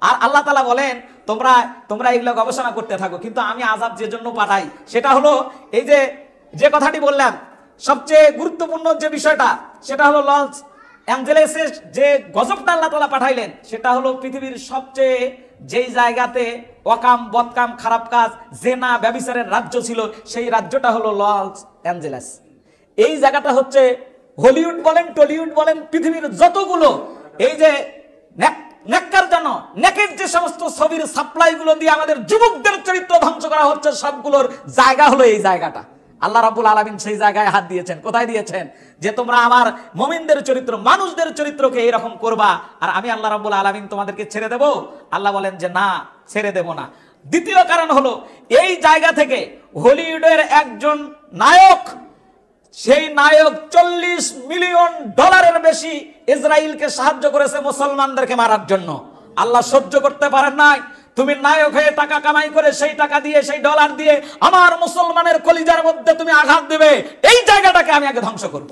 আর আল্লাহ তাআলা বলেন তোমরা তোমরা এগুলো গবেষণা করতে থাকো, কিন্তু আমি আযাব যে জন্য পাঠাই সেটা হলো এই যে কথাটি বললাম, সবচেয়ে গুরুত্বপূর্ণ যে বিষয়টা সেটা হলো লস অ্যাঞ্জেলেসে যে গজবটা আল্লাহ তাআলা পাঠাইলেন সেটা হলো পৃথিবীর সবচেয়ে যেই জায়গাতে অকাম বদকাম খারাপ কাজ জেনা ব্যভিচারের রাজ্য ছিল সেই রাজ্যটা হলো লস অ্যাঞ্জেলেস। এই জায়গাটা হচ্ছে হলিউড বলেন টলিউড বলেন পৃথিবীর যতগুলো এই যে নেকের যে সমস্ত ছবির সাপ্লাই গুলো দিয়ে আমাদের যুবকদের চরিত্র ধ্বংস করা হচ্ছে সবগুলোর জায়গা হলো এই জায়গাটা। আল্লাহ রাব্বুল আলামিন সেই জায়গায় হাত দিয়েছেন। কোথায় দিয়েছেন? যে তোমরা আমার মুমিনদের চরিত্র মানুষদের চরিত্রকে এরকম করবা আর আমি আল্লাহ রাব্বুল আলামিন তোমাদেরকে ছেড়ে দেব? আল্লাহ বলেন যে না, ছেড়ে দেব না। দ্বিতীয় কারণ হলো এই জায়গা থেকে হলিউডের একজন নায়ক, সেই নায়ক $40 মিলিয়ন বেশি ইসরায়েলকে সাহায্য করেছে মুসলমানদেরকে মারার জন্য। আল্লাহ সহ্য করতে পারেন নাই। তুমি নায়ক হয়ে টাকা কামাই করে সেই টাকা দিয়ে সেই ডলার দিয়ে আমার মুসলমানের কলিজার মধ্যে তুমি আঘাত দেবে, এই জায়গাটাকে আমি আগে ধ্বংস করব।